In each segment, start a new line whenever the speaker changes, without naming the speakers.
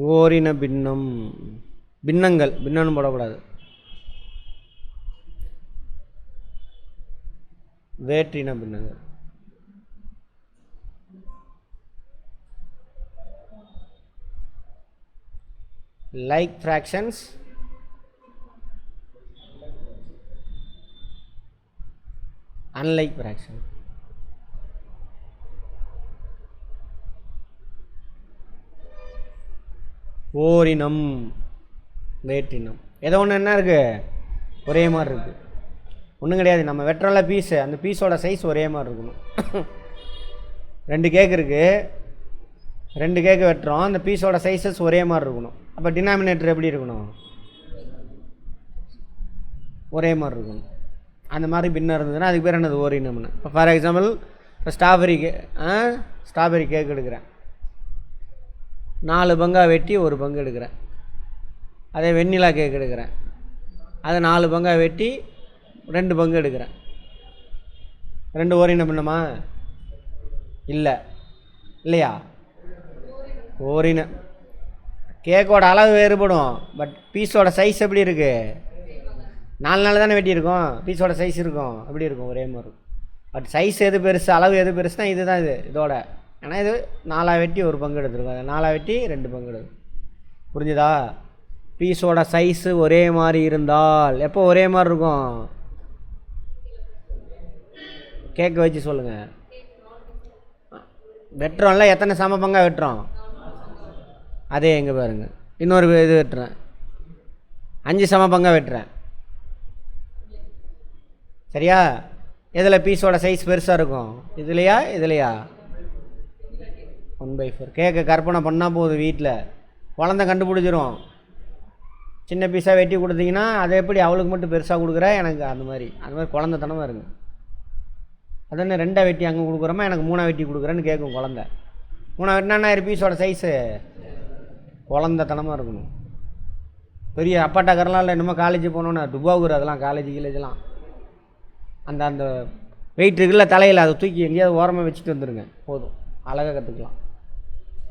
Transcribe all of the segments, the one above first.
ஓரின பின்னம், பின்னங்கள், பின்னம்னு போடக்கூடாது. வேற்றின பின்னங்கள். Like fractions, unlike fraction. ஓரினம், வேற்றினம். ஏதோ ஒன்று என்ன இருக்குது, ஒரே மாதிரி இருக்குது. ஒன்றும் கிடையாது. நம்ம வெட்டுறோம்ல பீஸு, அந்த பீஸோட சைஸ் ஒரே மாதிரி இருக்கணும். 2 கேக் இருக்குது, 2 கேக்கு வெட்டுறோம், அந்த பீஸோட சைஸஸ் ஒரே மாதிரி இருக்கணும். அப்போ டினாமினேட்டர் எப்படி இருக்கணும், ஒரே மாதிரி இருக்கணும். அந்த மாதிரி பின்னம் இருந்ததுன்னா அதுக்கு பேர் என்னது, ஓரினம்னு. இப்போ ஃபார் எக்ஸாம்பிள், இப்போ ஸ்ட்ராபெரி கேக் எடுக்கிறேன், 4 பங்காக வெட்டி 1 பங்கு எடுக்கிறேன். அதே வெண்ணிலா கேக் எடுக்கிறேன், அதை 4 பங்காக வெட்டி 2 பங்கு எடுக்கிறேன். 2 ஓரின பின்னமா? இல்லையா? ஓரின கேக்கோட அளவு வேறுபடும், பட் பீஸோட சைஸ் எப்படி இருக்குது, 4 தானே வெட்டியிருக்கோம், பீஸோட சைஸ் இருக்கும், எப்படி இருக்கும், ஒரே மாதிரி இருக்கும். பட் சைஸ் எது பெருசு, அளவு எது பெருசுனா இதுதான், இதோட. ஏன்னா இது 4 வெட்டி 1 பங்கு எடுத்துருக்கோம், 4 வெட்டி 2 பங்கு எடுக்கும். புரிஞ்சுதா? பீஸோட சைஸு ஒரே மாதிரி இருந்தால் எப்போ ஒரே மாதிரி இருக்கும், கேக்கை வச்சு சொல்லுங்கள். வெட்டுறோம்ல, எத்தனை சம பங்காக வெட்டுறோம், அதே எங்கே பாருங்கள். இன்னொரு இது வெட்டுறேன், 5 சம பங்காக வெட்டுறேன், சரியா? இதில் பீஸோட சைஸ் பெருசாக இருக்கும், இதுலையா 1/4. கேக்கை கற்பனை பண்ணால் போதும், வீட்டில் குழந்தை கண்டுபிடிச்சிரும். சின்ன பீஸாக வெட்டி கொடுத்தீங்கன்னா அதை எப்படி அவளுக்கு மட்டும் பெருசாக கொடுக்குற, எனக்கு அந்த மாதிரி குழந்தைத்தனமாக இருக்குது. அதென்ன 2 வெட்டி அங்கே கொடுக்குறோமா, எனக்கு 3 வெட்டி கொடுக்குறேன்னு கேட்கும் குழந்தை. 3 வெட்டினா பீஸோட சைஸு குழந்தைத்தனமாக இருக்கணும். பெரிய அப்பாட்டா கரலாம் இல்லை, இன்னும் காலேஜ் போனோன்னா டுபாவுக்குற, அதெல்லாம் காலேஜெலாம் அந்த அந்த வெயிட் இருக்குல்ல தலையில், அதை தூக்கி எங்கேயாவது ஓரமாக வச்சுட்டு வந்துடுங்க, போதும், அழகாக கற்றுக்கலாம்.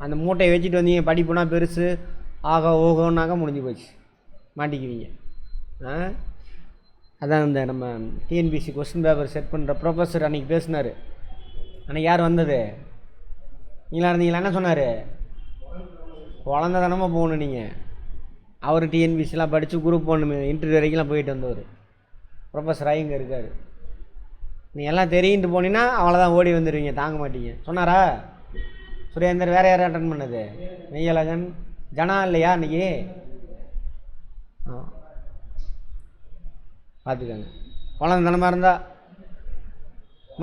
அந்த மூட்டையை வச்சுட்டு வந்தீங்க, படிப்புனா பெருசு ஆகா ஓகோன்னாக்க முடிஞ்சு போச்சு, மாட்டிக்குவீங்க. அதான் இந்த நம்ம டிஎன்பிசி கொஸ்டின் பேப்பர் செட் பண்ணுற ப்ரொஃபஸர் அன்றைக்கி பேசினார். அன்றைக்கி யார் வந்தது, நீங்களா இருந்தீங்களா? என்ன சொன்னார், குழந்த தானமாக போகணும் நீங்கள். அவர் டிஎன்பிசிலாம் படித்து குரூப் 1 இன்டர்வியூ வரைக்கும்லாம் போயிட்டு வந்தவர் ப்ரொஃபஸராக இங்கே இருக்கார். நீ எல்லாம் தெரியின்ட்டு போனீங்கன்னா அவ்வளோதான், ஓடி வந்துடுவீங்க, தாங்க மாட்டீங்க. சொன்னாரா சுரேந்தர்? வேறு யாரும் அட்டன் பண்ணது, மெய்யழகன், ஜனா இல்லையா அன்றைக்கி? பார்த்துக்கோங்க. குழந்தைத்தனமாக இருந்தால்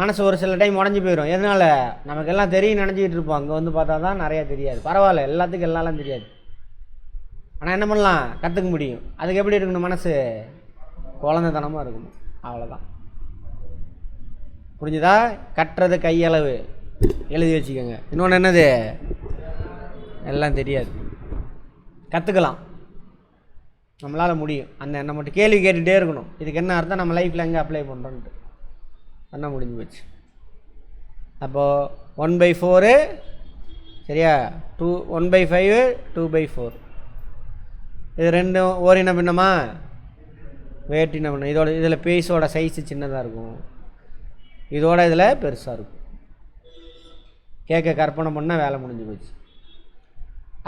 மனசு ஒரு சில டைம் உடஞ்சி போயிடும். எதனால், நமக்கெல்லாம் தெரியும் நினச்சிக்கிட்டு இருப்போம், அங்கே வந்து பார்த்தா தான் நிறையா தெரியாது. பரவாயில்ல, எல்லாத்துக்கும் எல்லாம் தெரியாது, ஆனால் என்ன பண்ணலாம், கற்றுக்க முடியும். அதுக்கு எப்படி இருக்கணும், மனசு குழந்தைத்தனமாக இருக்கணும், அவ்வளோதான். புரிஞ்சுதா? கட்டுறது கையளவு, எழுதி வச்சுக்கோங்க. இன்னொன்று என்னது, எல்லாம் தெரியாது, கற்றுக்கலாம், நம்மளால் முடியும். அந்த எண்ணம் மட்டும் கேள்வி கேட்டுகிட்டே இருக்கணும். இதுக்கு என்ன அர்த்தம், நம்ம லைஃப்பில் எங்கே அப்ளை பண்ணுறோன்ட்டு என்ன முடிஞ்சு போச்சு. அப்போது 1/4 சரியா, 1/5 2/4. இது 2 ஓரின பின்னமா, வேற்றின பின்னம். இதில் பீஸோட சைஸு சின்னதாக இருக்கும், இதோட இதில் பெருசாக இருக்கும். கேக்கை கற்பனை பண்ணால் வேலை முடிஞ்சு போச்சு.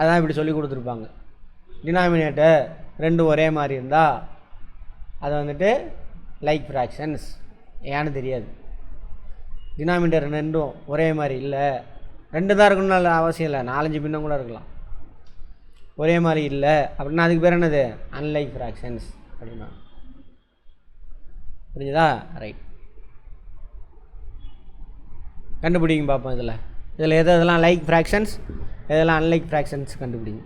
அதான் இப்படி சொல்லி கொடுத்துருப்பாங்க. டினாமினேட்டர் 2 ஒரே மாதிரி இருந்தால் அதை வந்துட்டு லைக் ஃப்ராக்ஷன்ஸ். ஏன்னு தெரியாது. டினாமினேட்டர் 2 ஒரே மாதிரி இல்லை, 2 தான் இருக்கணும்னு அவசியம் இல்லை, 4-5 பின்னம் கூட இருக்கலாம். ஒரே மாதிரி இல்லை அப்படின்னா அதுக்கு பேர் என்னது, அன்லைக் ஃப்ராக்ஷன்ஸ் அப்படின்னா. புரிஞ்சுதா? ரைட், கண்டுபிடிங்க பார்ப்போம். இதில் எதெல்லாம் லைக் ஃப்ராக்ஷன்ஸ், எதெல்லாம் அன்லைக் ஃப்ராக்ஷன்ஸ் கண்டுபிடிங்க.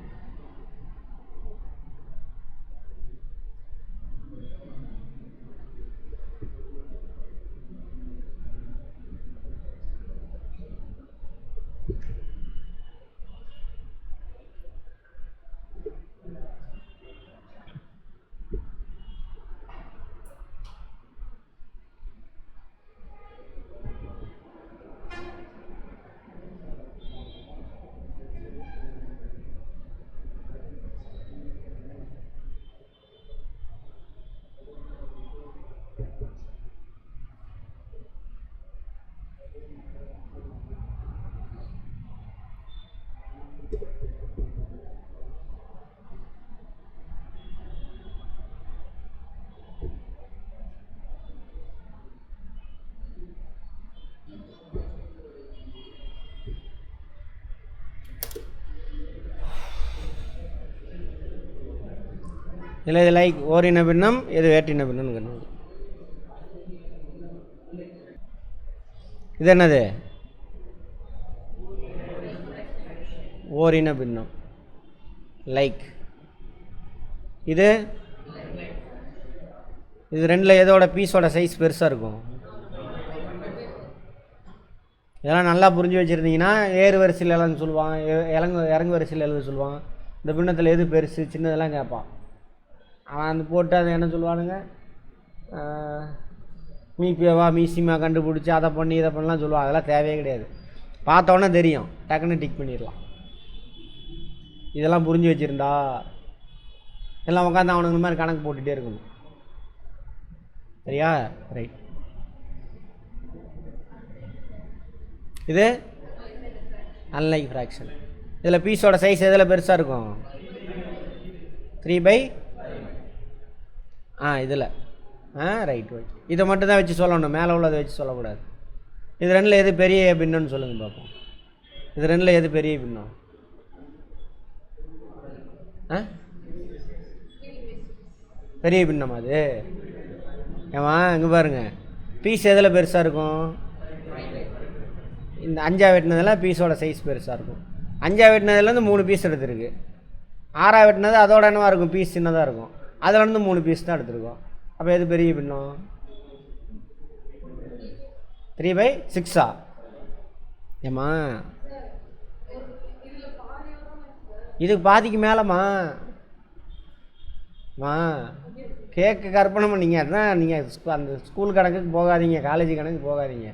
இல்லை இது லைக் ஓரின பின்னம், இது வேற்றின பின்னம்னு கண்டுபிடி. இது என்னது? ஓரின பின்னம் லைக். இது இது ரெண்டில் எதோட பீஸோட சைஸ் பெருசாக இருக்கும்? இதெல்லாம் நல்லா புரிஞ்சு வச்சுருந்தீங்கன்னா ஏறு வரிசையில் எழுத சொல்லுவான், இறங்கு வரிசையில் எழுத சொல்லுவான். இந்த பின்னத்தில் எது பெருசு சின்னதெல்லாம் கேட்பான். அவன் அந்த போட்டு அதை என்ன சொல்லுவானுங்க, மீபியவா மீசிமா கண்டுபிடிச்சி அதை பண்ணி இதை பண்ணலாம் சொல்லுவான். அதெல்லாம் தேவையே கிடையாது. பார்த்தோன்னே தெரியும், டக்குன்னு டிக் பண்ணிடலாம். இதெல்லாம் புரிஞ்சு வச்சுருந்தா எல்லாம் உட்காந்து அவனுக்கு இந்த மாதிரி கணக்கு போட்டுகிட்டே இருக்கணும். சரியா? ரைட். இது அன்லைக் ஃப்ராக்ஷன். இதில் பீஸோட சைஸ் எதில் பெருசாக இருக்கும்? 3/, இதில் ரைட். ரைட். இதை மட்டும் தான் வச்சு சொல்லணும், மேலே உள்ளதை வச்சு சொல்லக்கூடாது. இது ரெண்டில் எது பெரிய பின்னம்னு சொல்லுங்கள் பார்ப்போம். இது ரெண்டில் எது பெரிய பின்னம்? பெரிய பின்னம் அது. ஏமா இங்கே பாருங்கள், பீஸ் எதில் பெருசாக இருக்கும்? இந்த 5 வெட்டினதில் பீஸோட சைஸ் பெருசாக இருக்கும். 5 வெட்டினதுலேருந்து 3 பீஸ் எடுத்துருக்கு. 6 வெட்டினது அதோட என்னவாக இருக்கும்? பீஸ் சின்னதாக இருக்கும். அதிலேருந்து 3 பீஸ் தான் எடுத்துருக்கோம். அப்போ எது பெரிய பின்னம்? 3/6. ஏம்மா இதுக்கு பாதிக்கு மேலம்மா கேட்க கற்பனை பண்ணிங்க. அதுதான் நீங்கள் அந்த ஸ்கூல் கணக்குக்கு போகாதீங்க, காலேஜ் கணக்கு போகாதீங்க.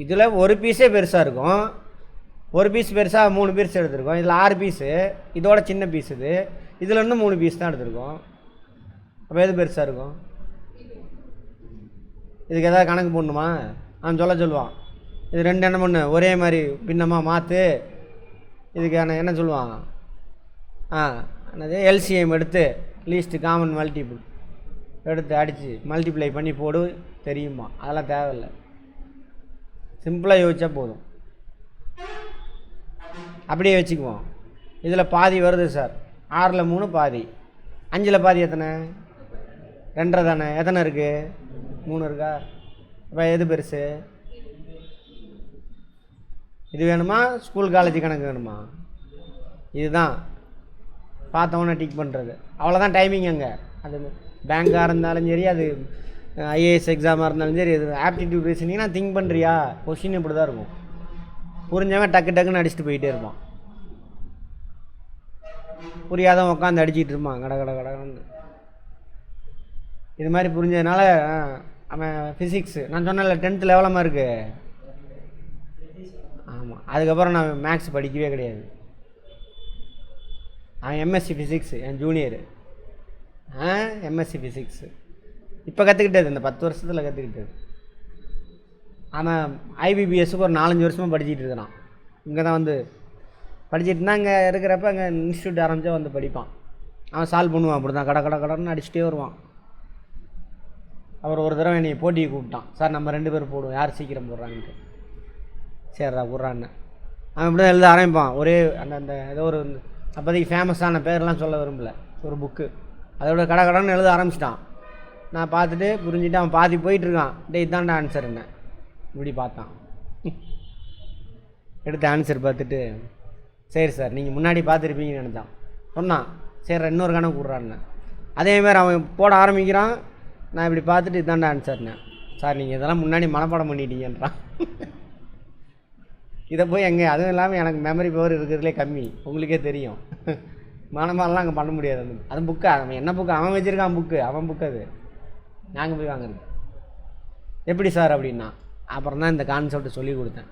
இதில் ஒரு பீஸே பெருசாக இருக்கும். ஒரு பீஸ் பெருசாக 3 பீஸ் எடுத்துருக்கோம். இதில் 6 பீஸு, இதோட சின்ன பீஸ் இது. இதில் இன்னும் 3 பீஸ் தான் எடுத்துருக்கோம். அப்போ எது பெருசாக இருக்கும்? இதுக்கு எதாவது கணக்கு போடணுமா? அவன் சொல்லுவான், இது ரெண்டு என்ன பண்ணு ஒரே மாதிரி பின்னமாக மாற்று. இதுக்கு என்ன சொல்லுவான்? என்னது எல்சிஎம் எடுத்து லீஸ்ட்டு காமன் மல்டிபிள் எடுத்து அடித்து மல்டிப்ளை பண்ணி போடு தெரியுமா? அதெல்லாம் தேவையில்லை, சிம்பிளாக யோசிச்சா போதும். அப்படியே வச்சுக்குவோம். இதில் பாதி வருது சார், 6ல் 3 பாதி, 5ல் பாதி எத்தனை? 2 தானே. எத்தனை இருக்குது? 3 இருக்கா? இப்போ எது பெருசு? இது வேணுமா ஸ்கூல் காலேஜ் கணக்கு வேணுமா? இதுதான் பார்த்தவொன்னே டிக் பண்ணுறது. அவ்வளோதான் டைமிங். அங்கே அது பேங்காக இருந்தாலும் சரி, அது ஐஏஎஸ் எக்ஸாமாக இருந்தாலும் சரி, இது ஆப்டிடியூட் ரீசனிங்னா திங்க் பண்ணுறியா? கொஷின் இப்படி தான் இருக்கும். புரிஞ்சவன் டக்குன்னு அடிச்சுட்டு போயிட்டே இருப்பான், புரியாதவன் உட்காந்து அடிச்சிட்டு இருப்பான் கடன்னு. இது மாதிரி புரிஞ்சதுனால அவன் ஃபிசிக்ஸு நான் சொன்னல 10th லெவலமாக இருக்குது. ஆமாம், அதுக்கப்புறம் நான் மேக்ஸ் படிக்கவே கிடையாது. அவன் எம்எஸ்சி ஃபிசிக்ஸு, என் ஜூனியரு. எம்எஸ்சி ஃபிசிக்ஸு இப்போ கற்றுக்கிட்டது, இந்த 10 வருஷத்தில் கற்றுக்கிட்டது. அவன் ஐபிபிஎஸ்ஸுக்கு ஒரு 4-5 வருஷமாக படிச்சுட்டு இருக்கிறான். இங்கே தான் வந்து படிச்சுட்டு இருந்தால் அங்கே இருக்கிறப்ப அங்கே இன்ஸ்டியூட் ஆரம்பித்தா வந்து படிப்பான். அவன் சால்வ் பண்ணுவான், அப்படி தான் கடன்னு அடிச்சுட்டே வருவான். அவர் ஒரு தடவை என்னை போட்டியை கூப்பிட்டான், சார் நம்ம 2 பேர் போடுவோம், யார் சீக்கிரம் போடுறான்ட்டு. சரிடா போடுறான்னு அவன் இப்படி தான் எழுத ஆரம்பிப்பான். ஒரே அந்த ஏதோ ஒரு அப்போதைக்கு ஃபேமஸான பேரெலாம் சொல்ல விரும்பல, ஒரு புக்கு, அதோட கடன்னு எழுத ஆரம்பிச்சிட்டான். நான் பார்த்துட்டு புரிஞ்சுட்டு அவன் பாதி போயிட்டுருக்கான். இதான்டா ஆன்சர் என்ன இப்படி பார்த்தான். எடுத்த ஆன்சர் பார்த்துட்டு சரி சார் நீங்கள் முன்னாடி பார்த்துருப்பீங்கன்னு நினச்சான். சொன்னான் சரி இன்னொரு கணக்கு விட்றான்னு. அதேமாதிரி அவன் போட ஆரம்பிக்கிறான். நான் இப்படி பார்த்துட்டு இதான்டா ஆன்சர்னே. சார் நீங்கள் இதெல்லாம் முன்னாடி மனப்பாடம் பண்ணிட்டீங்கன்றான். இதை போய் எங்கே, அதுவும் இல்லாமல் எனக்கு மெமரி பவர் இருக்கிறதுலே கம்மி, உங்களுக்கே தெரியும். மனமாரெலாம் அங்கே பண்ண முடியாது. அது புக்கு, அவன் என்ன புக்கு அவன் வச்சுருக்கான், புக்கு அவன் புக்கு, அது நாங்கள் போய் வாங்குறது. எப்படி சார் அப்படின்னா, அப்புறம் தான் இந்த கான்செப்ட் சொல்லி கொடுத்தேன்.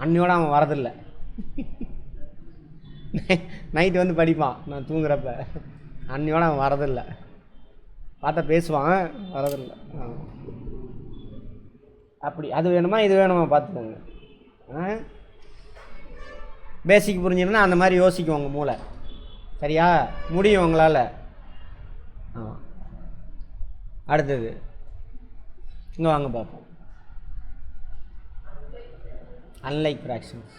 அன்னையோடு அவன் வரதில்லை. நைட்டு வந்து படிப்பான் நான் தூங்குறப்ப. அன்னையோடு அவன் வரதில்லை. பார்த்தா பேசுவான், வரதில்லை. அப்படி அது வேணுமா இது வேணுமா பார்த்துக்கோங்க. பேசிக் புரிஞ்சுன்னா அந்த மாதிரி யோசிக்கும் உங்கள் மூளை. சரியா? முடியும் உங்களால். ஆமாம். அடுத்தது இங்கே வாங்க பார்ப்போம். Unlike fractions.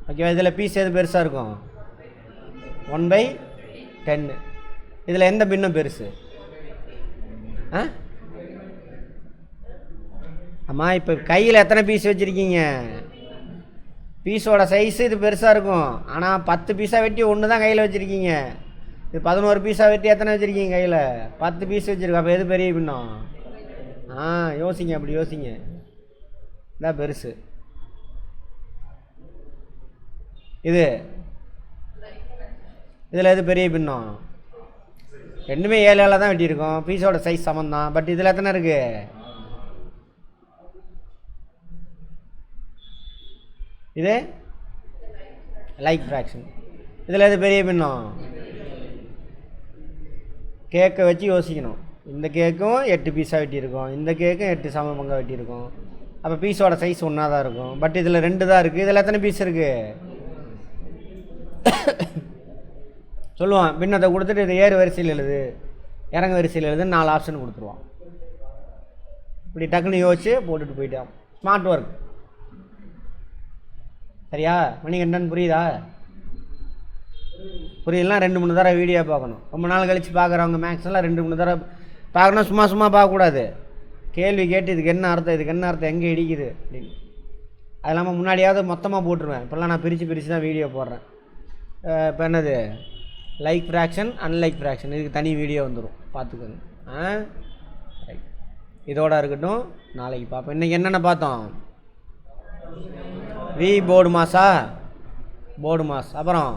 ஓகேவா? இதில் பீஸ் எது பெருசாக இருக்கும்? 1/10. இதில் எந்த பின்னம் பெருசு? அம்மா இப்போ கையில் எத்தனை பீஸ் வச்சுருக்கீங்க? பீஸோட சைஸு இது பெருசாக இருக்கும். ஆனால் 10 பீஸாக வெட்டி ஒன்று தான் கையில் வச்சுருக்கீங்க. இது 11 பீஸாக வெட்டி எத்தனை வச்சுருக்கீங்க கையில்? 10 பீஸ் வச்சுருக்கோம். அப்போ எது பெரிய பின்னம்? யோசிங்க, அப்படி யோசிங்க. இதான் பெருசு. இதில் எது பெரிய பின்னம்? ரெண்டுமே 7 தான் வெட்டியிருக்கோம். பீஸோட சைஸ் சமம் தான். பட் இதில் எத்தனை இருக்குது? இது லைக் ஃப்ராக்ஷன். இதில் எது பெரிய பின்னம்? கேக்கை வச்சு யோசிக்கணும். இந்த கேக்கும் 8 பீஸாக வெட்டியிருக்கோம், இந்த கேக்கும் 8 சம பங்காக வெட்டியிருக்கோம். அப்போ பீஸோட சைஸ் ஒன்றா தான் இருக்கும். பட் இதில் 2 தான் இருக்குது. இதில் எத்தனை பீஸ் இருக்குது? சொல்லுவான். பின்னத்தை கொடுத்துட்டு இது ஏறு வரிசையில் எழுது, இறங்க வரிசையில் எழுதுன்னு 4 ஆப்ஷன் கொடுத்துருவான். இப்படி டக்குன்னு யோசிச்சு போட்டுட்டு போயிட்டான். Smart work. சரியா? மணிகண்டன் புரியுதா? புரியலாம். 2-3 தடவை வீடியோ பார்க்கணும். ரொம்ப நாள் கழித்து பார்க்குறவங்க மேக்ஸ்லாம் 2-3 தடவை பார்க்கணும். சும்மா பார்க்கக்கூடாது. கேள்வி கேட்டு இதுக்கு என்ன அர்த்தம், இதுக்கு என்ன அர்த்தம், எங்கே இடிக்குது அப்படின்னு. அது இல்லாமல் முன்னாடியாவது மொத்தமாக போட்டுருவேன். இப்போல்லாம் நான் பிரித்து தான் வீடியோ போடுறேன். இப்போ என்னது லைக் ஃப்ராக்ஷன், அன்லைக் ஃப்ராக்ஷன், இதுக்கு தனி வீடியோ வந்துடும், பார்த்துக்கோங்க. ரைட், இதோட இருக்கட்டும். நாளைக்கு பார்ப்போம். இன்றைக்கி என்னென்ன பார்த்தோம்? வி போர்டு மாஸா? போர்டு மாஸ். அப்புறம்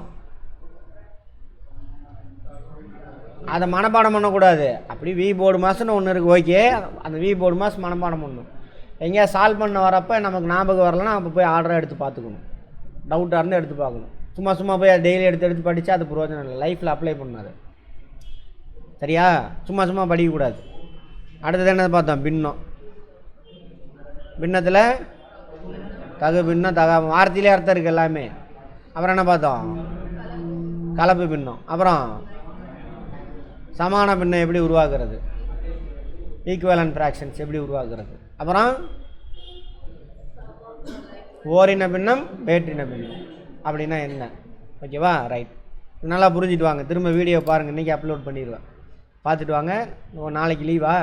அதை மனப்பாடம் பண்ணக்கூடாது. அப்படி வி போர்டு மாஸ்ன்னு ஒன்று இருக்குது. ஓகே, அந்த வி போர்டு மாஸ் மனப்பாடம் பண்ணணும். எங்கேயா சால்வ் பண்ண வரப்போ நமக்கு ஞாபகம் வரலன்னா அப்போ போய் ஆர்டராக எடுத்து பார்த்துக்கணும். டவுட்டாக இருந்து எடுத்து பார்க்கணும். சும்மா போய் டெய்லி எடுத்து படித்தா அது பிரயோஜனம் இல்லை. லைஃப்பில் அப்ளை பண்ணாது. சரியா? சும்மா படிக்கக்கூடாது. அடுத்தது என்ன பார்த்தோம்? பின்னம். பின்னத்தில் தகு பின்னம், வார்த்தையிலே அர்த்தம் இருக்குது எல்லாமே. அப்புறம் என்ன பார்த்தோம்? கலப்பு பின்னம். அப்புறம் சமான பின்னம் எப்படி உருவாக்குறது, ஈக்குவலன்ட் ஃப்ராக்ஷன்ஸ் எப்படி உருவாக்குறது. அப்புறம் ஓரின பின்னம், வேற்றின பின்னம் அப்படின்னா என்ன? ஓகேவா? ரைட், நல்லா புரிஞ்சுட்டு வாங்க. திரும்ப வீடியோ பாருங்கள். இன்றைக்கி அப்லோட் பண்ணிடுவேன், பார்த்துட்டு வாங்க. நாளைக்கு லீவா?